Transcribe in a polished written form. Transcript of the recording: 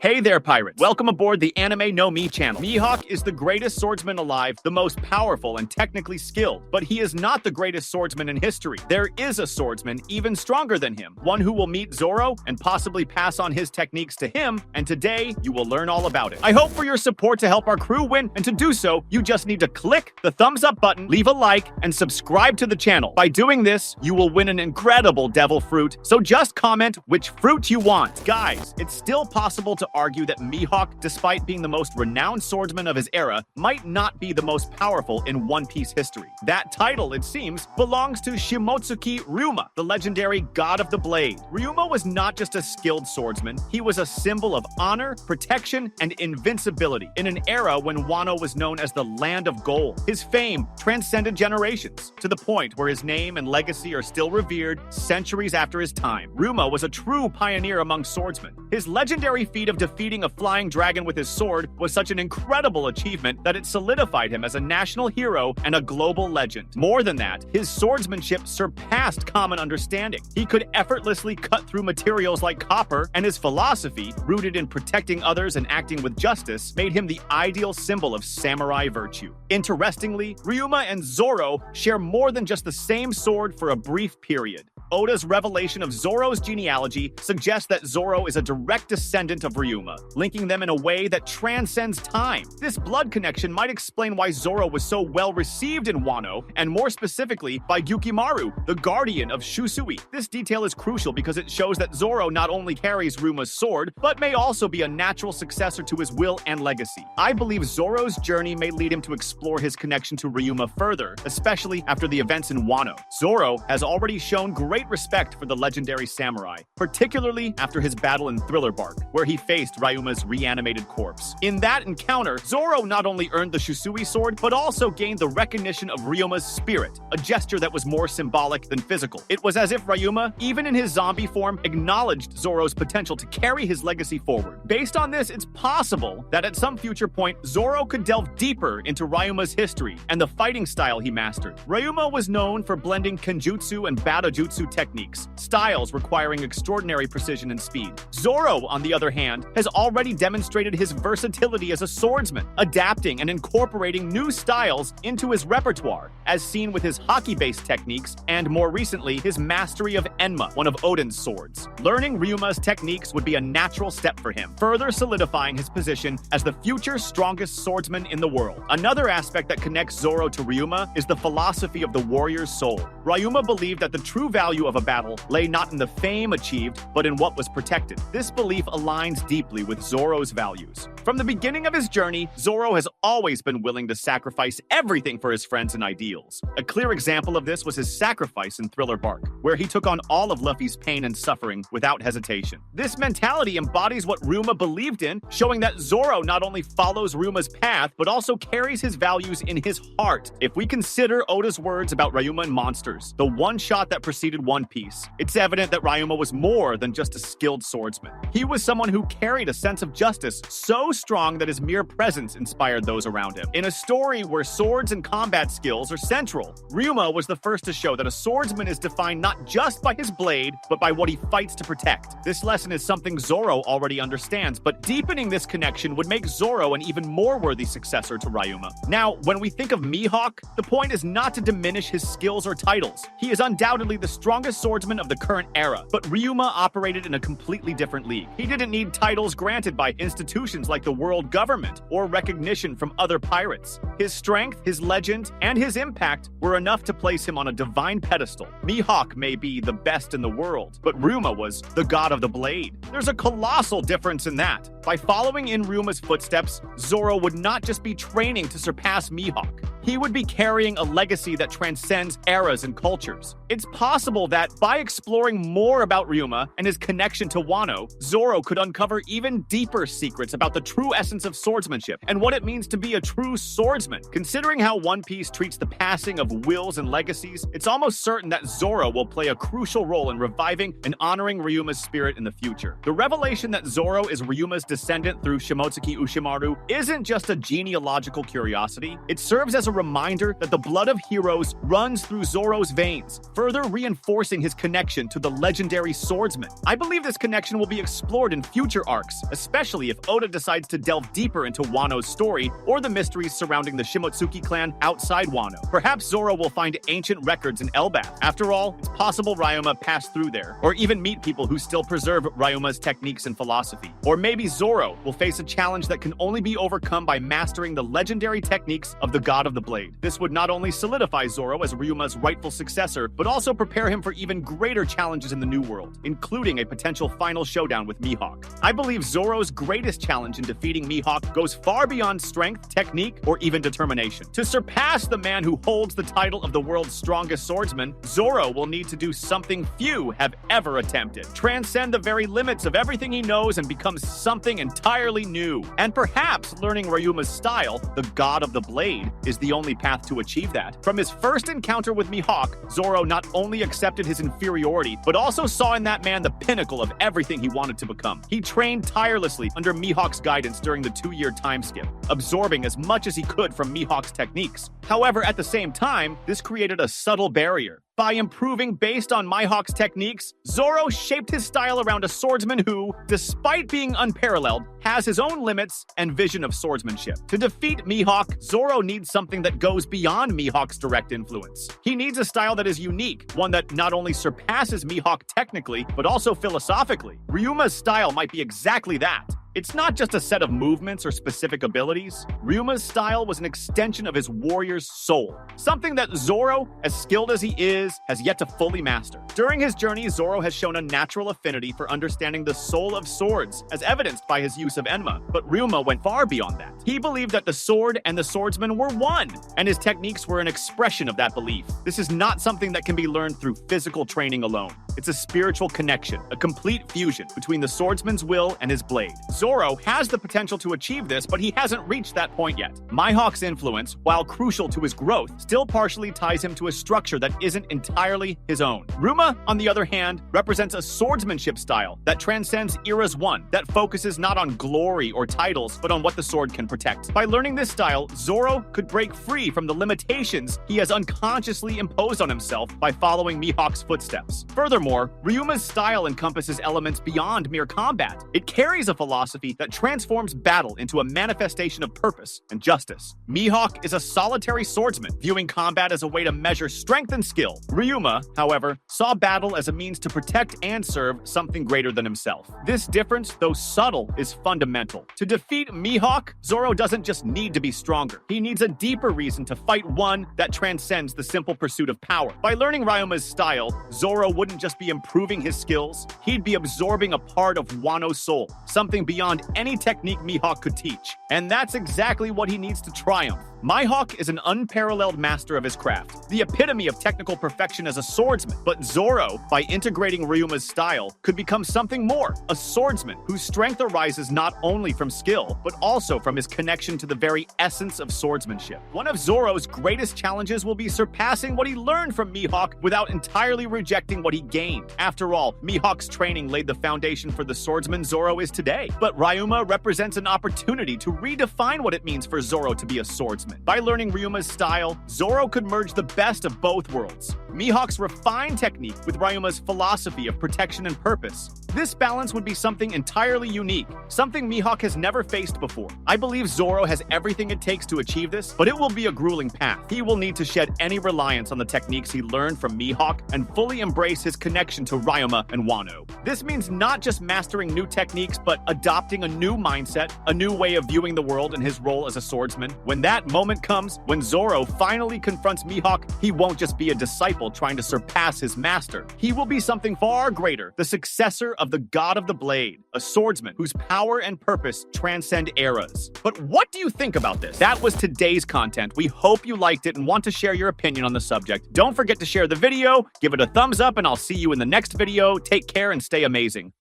Hey there, pirates! Welcome aboard the Anime No Mi channel. Mihawk is the greatest swordsman alive, the most powerful and technically skilled, but he is not the greatest swordsman in history. There is a swordsman even stronger than him, one who will meet Zoro and possibly pass on his techniques to him, and today you will learn all about it. I hope for your support to help our crew win, and to do so, you just need to click the thumbs up button, leave a like, and subscribe to the channel. By doing this, you will win an incredible devil fruit, so just comment which fruit you want. Guys, it's still possible to argue that Mihawk, despite being the most renowned swordsman of his era, might not be the most powerful in One Piece history. That title, it seems, belongs to Shimotsuki Ryuma, the legendary god of the blade. Ryuma was not just a skilled swordsman, he was a symbol of honor, protection, and invincibility in an era when Wano was known as the land of gold. His fame transcended generations, to the point where his name and legacy are still revered centuries after his time. Ryuma was a true pioneer among swordsmen. His legendary feat of defeating a flying dragon with his sword was such an incredible achievement that it solidified him as a national hero and a global legend. More than that, his swordsmanship surpassed common understanding. He could effortlessly cut through materials like copper, and his philosophy, rooted in protecting others and acting with justice, made him the ideal symbol of samurai virtue. Interestingly, Ryuma and Zoro share more than just the same sword for a brief period. Oda's revelation of Zoro's genealogy suggests that Zoro is a direct descendant of Ryuma, linking them in a way that transcends time. This blood connection might explain why Zoro was so well received in Wano, and more specifically by Gyukimaru, the guardian of Shusui. This detail is crucial because it shows that Zoro not only carries Ryuma's sword, but may also be a natural successor to his will and legacy. I believe Zoro's journey may lead him to explore his connection to Ryuma further, especially after the events in Wano. Zoro has already shown great respect for the legendary samurai, particularly after his battle in Thriller Bark, where he faced Ryuma's reanimated corpse. In that encounter, Zoro not only earned the Shusui sword, but also gained the recognition of Ryuma's spirit, a gesture that was more symbolic than physical. It was as if Ryuma, even in his zombie form, acknowledged Zoro's potential to carry his legacy forward. Based on this, it's possible that at some future point, Zoro could delve deeper into Ryuma's history and the fighting style he mastered. Ryuma was known for blending Kenjutsu and Batojutsu techniques, styles requiring extraordinary precision and speed. Zoro, on the other hand, has already demonstrated his versatility as a swordsman, adapting and incorporating new styles into his repertoire, as seen with his haki-based techniques and, more recently, his mastery of Enma, one of Odin's swords. Learning Ryuma's techniques would be a natural step for him, further solidifying his position as the future strongest swordsman in the world. Another aspect that connects Zoro to Ryuma is the philosophy of the warrior's soul. Ryuma believed that the true value of a battle lay not in the fame achieved, but in what was protected. This belief aligns deeply with Zoro's values. From the beginning of his journey, Zoro has always been willing to sacrifice everything for his friends and ideals. A clear example of this was his sacrifice in Thriller Bark, where he took on all of Luffy's pain and suffering without hesitation. This mentality embodies what Ryuma believed in, showing that Zoro not only follows Ryuma's path, but also carries his values in his heart. If we consider Oda's words about Ryuma and monsters, the one shot that preceded One Piece, it's evident that Ryuma was more than just a skilled swordsman. He was someone who carried a sense of justice so strong that his mere presence inspired those around him. In a story where swords and combat skills are central, Ryuma was the first to show that a swordsman is defined not just by his blade, but by what he fights to protect. This lesson is something Zoro already understands, but deepening this connection would make Zoro an even more worthy successor to Ryuma. Now, when we think of Mihawk, the point is not to diminish his skills or titles. He is undoubtedly the strongest swordsman of the current era, but Ryuma operated in a completely different league. He didn't need titles granted by institutions like the world government or recognition from other pirates. His strength, his legend, and his impact were enough to place him on a divine pedestal. Mihawk may be the best in the world, but Ryuma was the god of the blade. There's a colossal difference in that. By following in Ryuma's footsteps, Zoro would not just be training to surpass Mihawk. He would be carrying a legacy that transcends eras and cultures. It's possible that by exploring more about Ryuma and his connection to Wano, Zoro could uncover even deeper secrets about the true essence of swordsmanship and what it means to be a true swordsman. Considering how One Piece treats the passing of wills and legacies, it's almost certain that Zoro will play a crucial role in reviving and honoring Ryuma's spirit in the future. The revelation that Zoro is Ryuma's descendant through Shimotsuki Ushimaru isn't just a genealogical curiosity. It serves as a reminder that the blood of heroes runs through Zoro's veins, further reinforcing his connection to the legendary swordsman. I believe this connection will be explored in future arcs, especially if Oda decides to delve deeper into Wano's story or the mysteries surrounding the Shimotsuki clan outside Wano. Perhaps Zoro will find ancient records in Elbaf. After all, it's possible Ryuma passed through there, or even meet people who still preserve Ryuma's techniques and philosophy. Or maybe Zoro will face a challenge that can only be overcome by mastering the legendary techniques of the God of the Blade. This would not only solidify Zoro as Ryuma's rightful successor, but also prepare him for even greater challenges in the New World, including a potential final showdown with Mihawk. I believe Zoro's greatest challenge in defeating Mihawk goes far beyond strength, technique, or even determination. To surpass the man who holds the title of the world's strongest swordsman, Zoro will need to do something few have ever attempted. Transcend the very limits of everything he knows and become something entirely new. And perhaps learning Ryuma's style, the God of the Blade, is the only path to achieve that. From his first encounter with Mihawk, Zoro not only accepted his inferiority, but also saw in that man the pinnacle of everything he wanted to become. He trained tirelessly under Mihawk's guidance during the 2-year time skip, absorbing as much as he could from Mihawk's techniques. However, at the same time, this created a subtle barrier. By improving based on Mihawk's techniques, Zoro shaped his style around a swordsman who, despite being unparalleled, has his own limits and vision of swordsmanship. To defeat Mihawk, Zoro needs something that goes beyond Mihawk's direct influence. He needs a style that is unique, one that not only surpasses Mihawk technically, but also philosophically. Ryuma's style might be exactly that. It's not just a set of movements or specific abilities. Ryuma's style was an extension of his warrior's soul, something that Zoro, as skilled as he is, has yet to fully master. During his journey, Zoro has shown a natural affinity for understanding the soul of swords, as evidenced by his use of Enma, but Ryuma went far beyond that. He believed that the sword and the swordsman were one, and his techniques were an expression of that belief. This is not something that can be learned through physical training alone. It's a spiritual connection, a complete fusion between the swordsman's will and his blade. Zoro has the potential to achieve this, but he hasn't reached that point yet. Mihawk's influence, while crucial to his growth, still partially ties him to a structure that isn't entirely his own. Ryuma, on the other hand, represents a swordsmanship style that transcends eras one, that focuses not on glory or titles, but on what the sword can protect. By learning this style, Zoro could break free from the limitations he has unconsciously imposed on himself by following Mihawk's footsteps. Furthermore, Ryuma's style encompasses elements beyond mere combat. It carries a philosophy that transforms battle into a manifestation of purpose and justice. Mihawk is a solitary swordsman, viewing combat as a way to measure strength and skill. Ryuma, however, saw battle as a means to protect and serve something greater than himself. This difference, though subtle, is fundamental. To defeat Mihawk, Zoro doesn't just need to be stronger. He needs a deeper reason to fight, one that transcends the simple pursuit of power. By learning Ryuma's style, Zoro wouldn't just be improving his skills, he'd be absorbing a part of Wano's soul, something beyond any technique Mihawk could teach. And that's exactly what he needs to triumph. Mihawk is an unparalleled master of his craft, the epitome of technical perfection as a swordsman. But Zoro, by integrating Ryuma's style, could become something more, a swordsman whose strength arises not only from skill, but also from his connection to the very essence of swordsmanship. One of Zoro's greatest challenges will be surpassing what he learned from Mihawk without entirely rejecting what he gained. After all, Mihawk's training laid the foundation for the swordsman Zoro is today. But Ryuma represents an opportunity to redefine what it means for Zoro to be a swordsman. By learning Ryuma's style, Zoro could merge the best of both worlds. Mihawk's refined technique with Ryuma's philosophy of protection and purpose. This balance would be something entirely unique, something Mihawk has never faced before. I believe Zoro has everything it takes to achieve this, but it will be a grueling path. He will need to shed any reliance on the techniques he learned from Mihawk and fully embrace his connection to Ryuma and Wano. This means not just mastering new techniques, but adopting a new mindset, a new way of viewing the world and his role as a swordsman. When that moment comes, when Zoro finally confronts Mihawk, he won't just be a disciple trying to surpass his master. He will be something far greater, the successor of the God of the Blade, a swordsman whose power and purpose transcend eras. But what do you think about this? That was today's content. We hope you liked it and want to share your opinion on the subject. Don't forget to share the video, give it a thumbs up, and I'll see you in the next video. Take care and stay amazing.